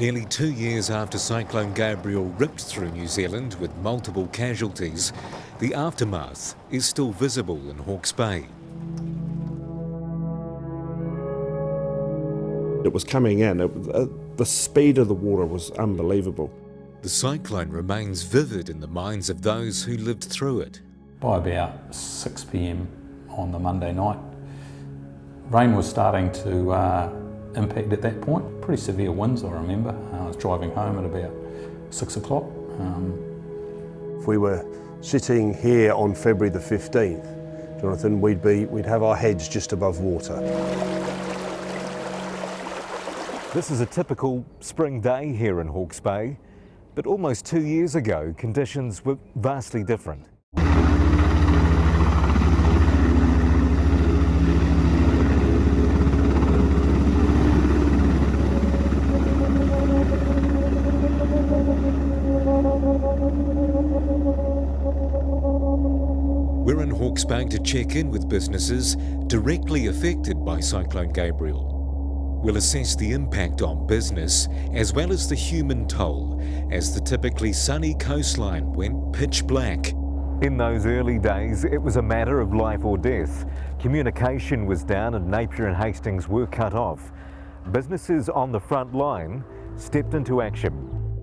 Nearly 2 years after Cyclone Gabrielle ripped through New Zealand with multiple casualties, the aftermath is still visible in Hawke's Bay. It was coming in. The speed of the water was unbelievable. The cyclone remains vivid in the minds of those who lived through it. By about 6 p.m. on the Monday night, rain was starting to impact at that point. Pretty severe winds, I remember. I was driving home at about 6 o'clock. If we were sitting here on February the 15th, Jonathan, we'd have our heads just above water. This is a typical spring day here in Hawke's Bay, but almost 2 years ago, conditions were vastly different. We're in Hawke's Bay to check in with businesses directly affected by Cyclone Gabrielle. We'll assess the impact on business as well as the human toll as the typically sunny coastline went pitch black. In those early days, it was a matter of life or death. Communication was down and Napier and Hastings were cut off. Businesses on the front line stepped into action.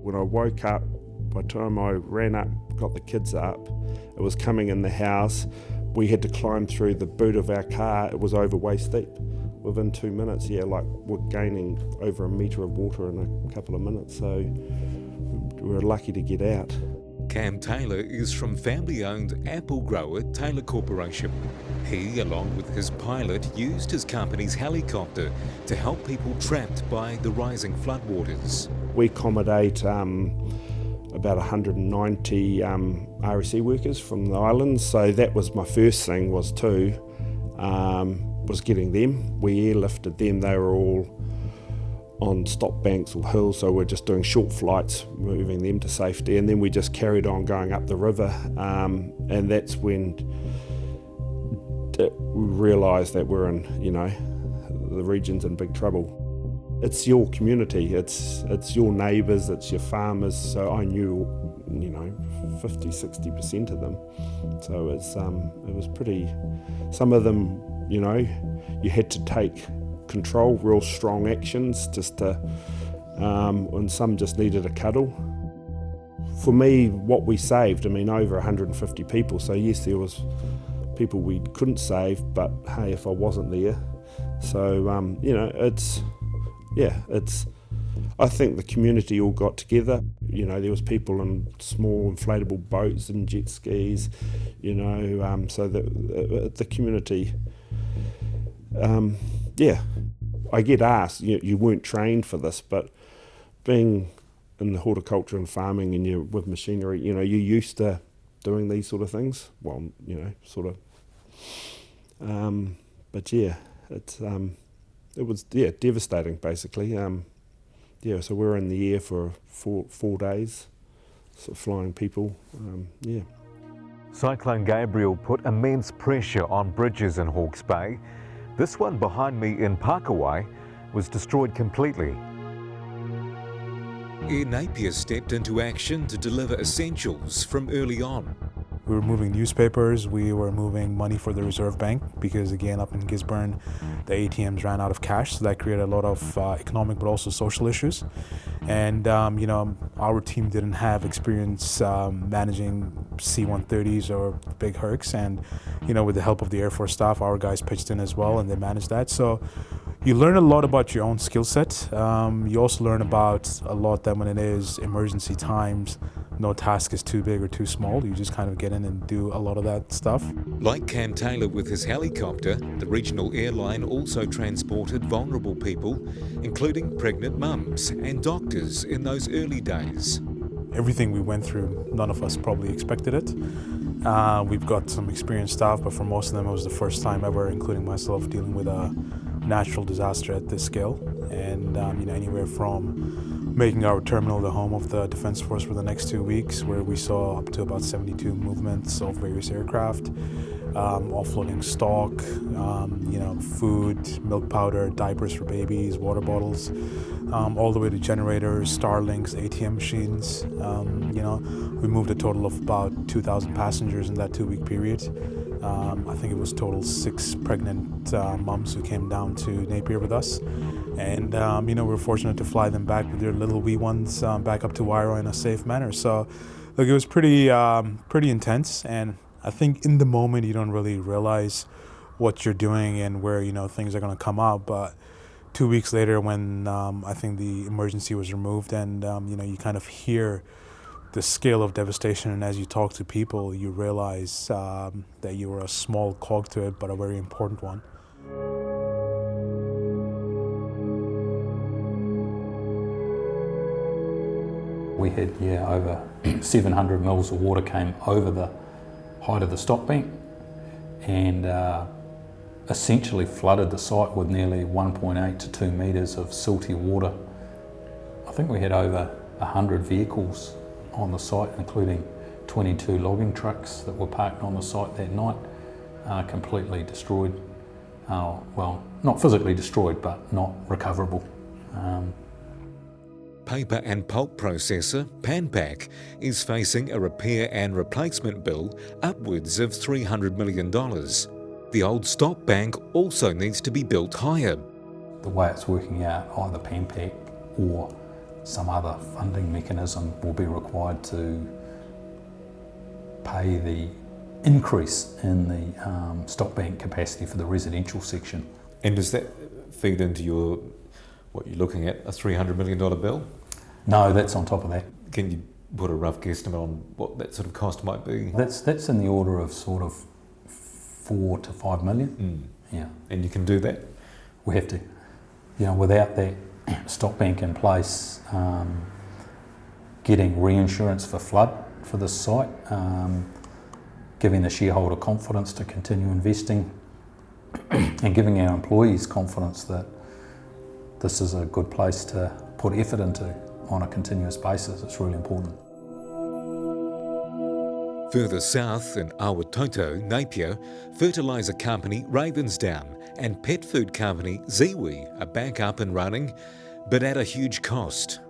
When I woke up, by the time I ran up, got the kids up, it was coming in the house. We had to climb through the boot of our car. It was over waist deep. Within 2 minutes, we're gaining over a metre of water in a couple of minutes, so we were lucky to get out. Cam Taylor is from family-owned apple grower Taylor Corporation. He, along with his pilot, used his company's helicopter to help people trapped by the rising floodwaters. We accommodate about 190 RSE workers from the islands, so that was my first thing was getting them. We airlifted them. They were all on stop banks or hills, so we're just doing short flights, moving them to safety, and then we just carried on going up the river, and that's when we realised that we're in, the region's in big trouble. It's your community, it's your neighbours, it's your farmers, so I knew 50-60% of them, so it was pretty, some of them, you had to take control, real strong actions just to, and some just needed a cuddle. For me, what we saved, over 150 people, so yes, there was people we couldn't save, but hey, if I wasn't there, so, I think the community all got together. There was people in small inflatable boats and jet skis, so the community, I get asked, you weren't trained for this, but being in the horticulture and farming and you're with machinery, you're used to doing these sort of things. Well, but yeah, it was devastating basically. So we were in the air for four days, flying people. Cyclone Gabrielle put immense pressure on bridges in Hawke's Bay. This one behind me in Pakawai was destroyed completely. Air Napier stepped into action to deliver essentials from early on. We were moving newspapers, we were moving money for the Reserve Bank because again up in Gisborne the ATMs ran out of cash, so that created a lot of economic but also social issues. And our team didn't have experience managing C-130s or big Hercs, and with the help of the Air Force staff, our guys pitched in as well and they managed that. So you learn a lot about your own skill set. You also learn about a lot that when it is emergency times, no task is too big or too small. You just kind of get in and do a lot of that stuff. Like Cam Taylor with his helicopter, the regional airline also transported vulnerable people, including pregnant mums and doctors in those early days. Everything we went through, none of us probably expected it. We've got some experienced staff, but for most of them it was the first time ever, including myself, dealing with a natural disaster at this scale. And anywhere from making our terminal the home of the Defence Force for the next 2 weeks, where we saw up to about 72 movements of various aircraft, offloading stock, food, milk powder, diapers for babies, water bottles, all the way to generators, Starlinks, ATM machines. We moved a total of about 2,000 passengers in that 2-week period. I think it was total 6 pregnant mums who came down to Napier with us. And, we were fortunate to fly them back with their little wee ones back up to Wairau in a safe manner. So, look, it was pretty intense. And I think in the moment you don't really realize what you're doing and where, things are going to come out. But 2 weeks later when I think the emergency was removed and, you kind of hear the scale of devastation, and as you talk to people, you realize that you were a small cog to it, but a very important one. We had, over 700 mils of water came over the height of the stock bank and essentially flooded the site with nearly 1.8 to 2 metres of silty water. I think we had over 100 vehicles on the site, including 22 logging trucks that were parked on the site that night, completely destroyed. Well, not physically destroyed, but not recoverable. Paper and pulp processor Panpac is facing a repair and replacement bill upwards of $300 million. The old stock bank also needs to be built higher. The way it's working out, either Panpac or some other funding mechanism will be required to pay the increase in the stock bank capacity for the residential section. And does that feed into what you're looking at, a $300 million bill? No, that's on top of that. Can you put a rough guesstimate on what that sort of cost might be? That's in the order of sort of 4 to 5 million. Yeah. And you can do that? We have to. Without that stock bank in place, getting reinsurance for flood for this site, giving the shareholder confidence to continue investing, and giving our employees confidence that this is a good place to put effort into on a continuous basis. It's really important. Further south in Awatoto, Napier, fertiliser company Ravensdown and pet food company Ziwi are back up and running, but at a huge cost.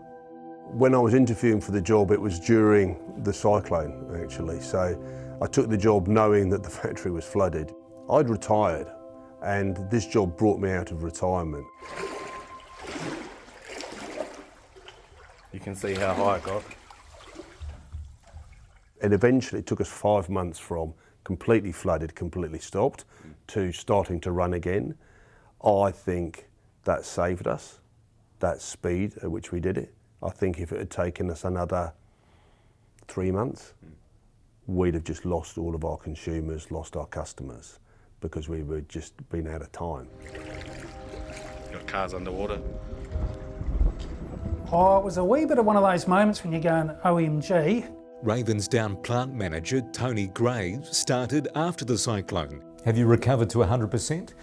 When I was interviewing for the job, it was during the cyclone actually, so I took the job knowing that the factory was flooded. I'd retired and this job brought me out of retirement. You can see how high it got. And eventually it took us 5 months from completely flooded, completely stopped, to starting to run again. I think that saved us, that speed at which we did it. I think if it had taken us another 3 months, we'd have just lost all of our consumers, lost our customers, because we were just been out of time. Got cars underwater. Oh, it was a wee bit of one of those moments when you're going, OMG. Ravensdown plant manager Tony Gray started after the cyclone. Have you recovered to 100%?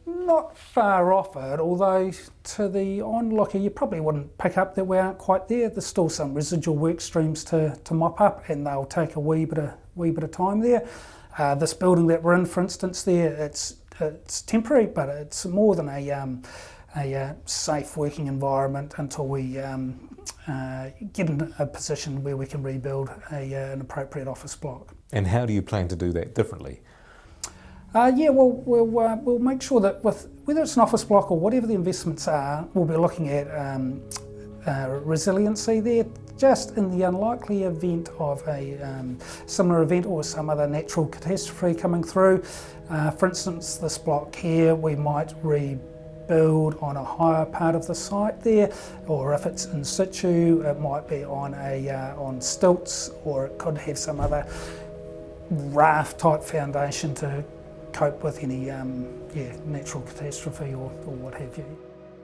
Not far off it, although to the onlooker you probably wouldn't pick up that we aren't quite there. There's still some residual work streams to mop up, and they'll take a wee bit of time there. This building that we're in, for instance, there it's temporary, but it's more than a safe working environment until we get in a position where we can rebuild an appropriate office block. And how do you plan to do that differently? We'll make sure that whether it's an office block or whatever the investments are, we'll be looking at resiliency there, just in the unlikely event of a similar event or some other natural catastrophe coming through. For instance, this block here, we might rebuild on a higher part of the site there, or if it's in situ, it might be on stilts, or it could have some other raft type foundation to cope with any natural catastrophe or what have you.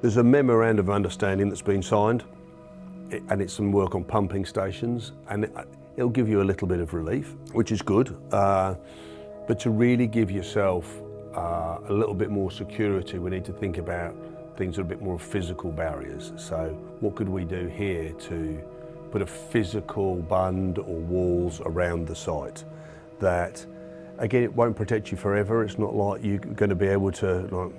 There's a memorandum of understanding that's been signed, and it's some work on pumping stations, and it'll give you a little bit of relief, which is good, but to really give yourself a little bit more security, we need to think about things that are a bit more physical barriers. So what could we do here to put a physical bund or walls around the site that Again, it won't protect you forever. It's not like you're going to be able to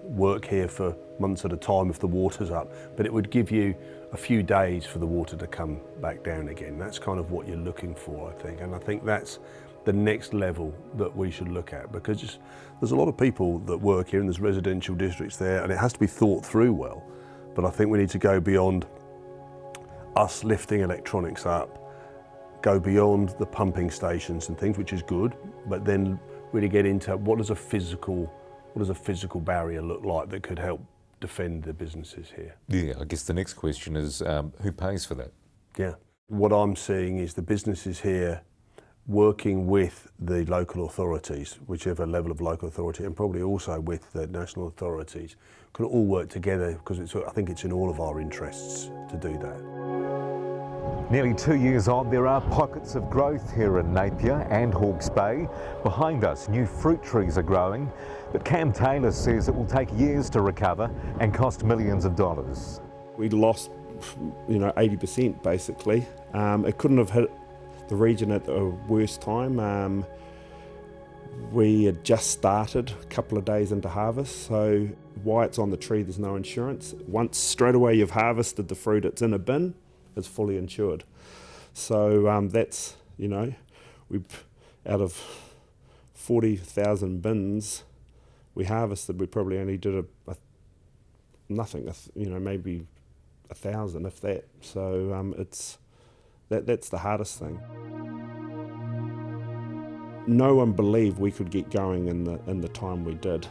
work here for months at a time if the water's up, but it would give you a few days for the water to come back down again. That's kind of what you're looking for, I think, and I think that's the next level that we should look at, because there's a lot of people that work here and there's residential districts there, and it has to be thought through well. But I think we need to go beyond us lifting electronics up, go beyond the pumping stations and things, which is good, but then really get into what does a physical barrier look like that could help defend the businesses here. Yeah, I guess the next question is who pays for that? Yeah, what I'm seeing is the businesses here working with the local authorities, whichever level of local authority, and probably also with the national authorities, can all work together, because I think it's in all of our interests to do that. Nearly 2 years on, there are pockets of growth here in Napier and Hawke's Bay. Behind us, new fruit trees are growing, but Cam Taylor says it will take years to recover and cost millions of dollars. We lost, 80% basically. It couldn't have hit the region at the worst time. We had just started a couple of days into harvest, so why it's on the tree, there's no insurance. Once straight away you've harvested the fruit, it's in a bin, it's fully insured. So that's, we've, out of 40,000 bins we harvested, we probably only did nothing, maybe 1,000 if that. So that's the hardest thing. No one believed we could get going in the time we did.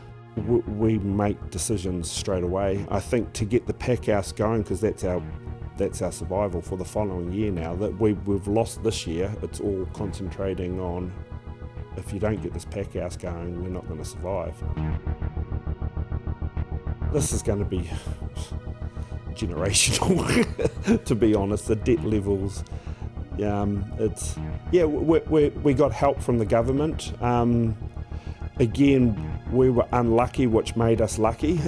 We make decisions straight away. I think to get the pack house going, because that's our survival for the following year now, that we've lost this year, it's all concentrating on, if you don't get this pack house going, we're not going to survive. This is going to be generational, to be honest. The debt levels, we got help from the government. Again, we were unlucky, which made us lucky.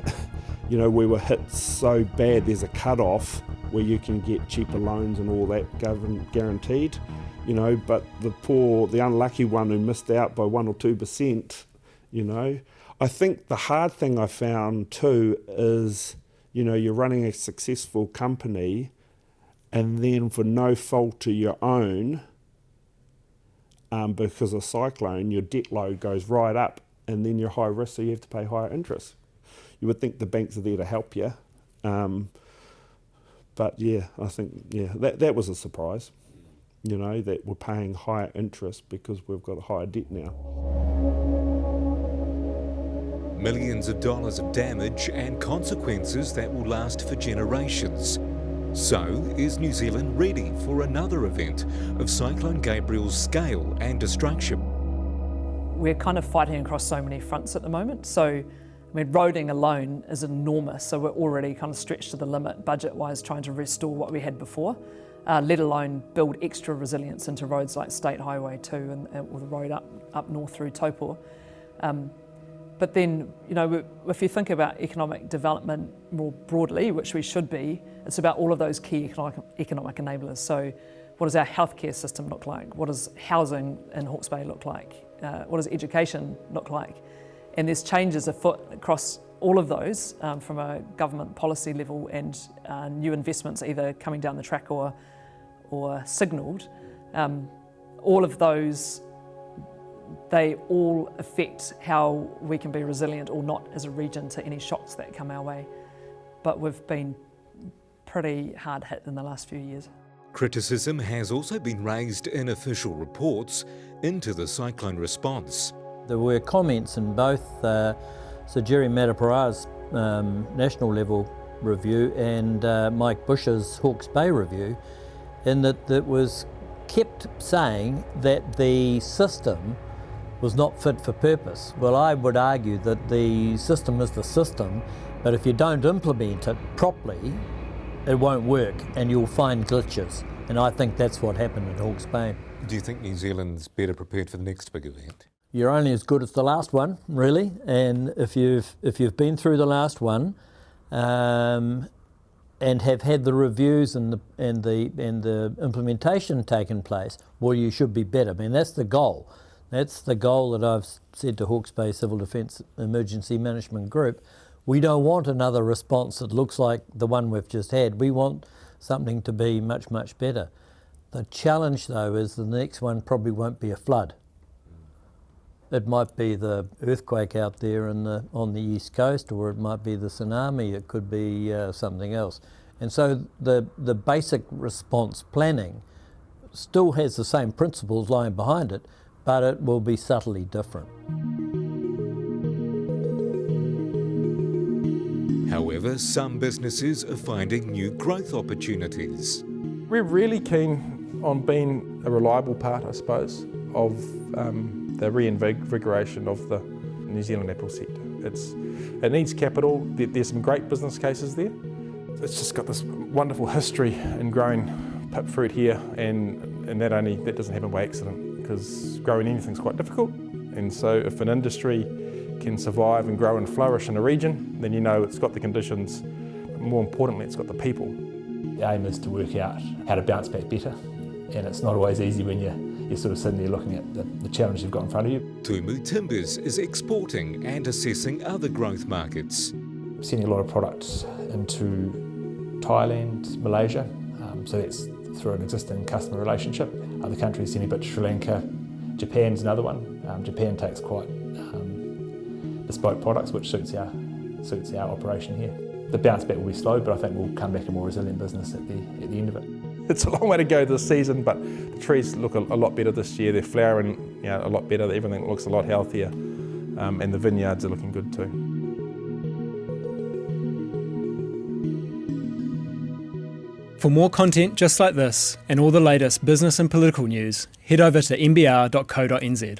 We were hit so bad. There's a cut-off where you can get cheaper loans and all that government guaranteed, but the unlucky one who missed out by 1 or 2%, I think the hard thing I found too is, you're running a successful company, and then for no fault of your own, because of cyclone, your debt load goes right up, and then you're high risk, so you have to pay higher interest. You would think the banks are there to help you, but yeah, I think that was a surprise. That we're paying higher interest because we've got a higher debt now. Millions of dollars of damage and consequences that will last for generations. So, is New Zealand ready for another event of Cyclone Gabrielle's scale and destruction? We're kind of fighting across so many fronts at the moment. So, roading alone is enormous. So we're already kind of stretched to the limit budget-wise, trying to restore what we had before, let alone build extra resilience into roads like State Highway 2 and or the road up north through Taupo. But then, if you think about economic development more broadly, which we should be, it's about all of those key economic enablers. So what does our healthcare system look like? What does housing in Hawke's Bay look like? What does education look like? And there's changes afoot across all of those from a government policy level, and new investments either coming down the track or signalled. All of those, they all affect how we can be resilient or not as a region to any shocks that come our way. But we've been pretty hard hit in the last few years. Criticism has also been raised in official reports into the cyclone response. There were comments in both Sir Jerry Matapara's national level review and Mike Bush's Hawke's Bay review, in that it was kept saying that the system was not fit for purpose. Well, I would argue that the system is the system, but if you don't implement it properly, it won't work and you'll find glitches. And I think that's what happened at Hawke's Bay. Do you think New Zealand's better prepared for the next big event? You're only as good as the last one, really. And if you've been through the last one and have had the reviews and the implementation taken place, well, you should be better. I mean, that's the goal. That's the goal that I've said to Hawke's Bay Civil Defence Emergency Management Group. We don't want another response that looks like the one we've just had. We want something to be much, much better. The challenge, though, is the next one probably won't be a flood. It might be the earthquake out there on the east coast, or it might be the tsunami, it could be something else. And so the basic response planning still has the same principles lying behind it, but it will be subtly different. However, some businesses are finding new growth opportunities. We're really keen on being a reliable part, I suppose, of the reinvigoration of the New Zealand apple sector. It needs capital. There's some great business cases there. It's just got this wonderful history in growing pip fruit here, and that doesn't happen by accident, because growing anything's quite difficult. And so if an industry can survive and grow and flourish in a region, then you know it's got the conditions, but more importantly, it's got the people. The aim is to work out how to bounce back better, and it's not always easy when you're sort of sitting there looking at the challenge you've got in front of you. Tumu Timbers is exporting and assessing other growth markets. Sending a lot of products into Thailand, Malaysia, so that's through an existing customer relationship. Other countries sending a bit to Sri Lanka. Japan's another one. Japan takes quite bespoke products, which suits our operation here. The bounce back will be slow, but I think we'll come back a more resilient business at the end of it. It's a long way to go this season, but the trees look a lot better this year. They're flowering a lot better. Everything looks a lot healthier, and the vineyards are looking good too. For more content just like this and all the latest business and political news, head over to mbr.co.nz.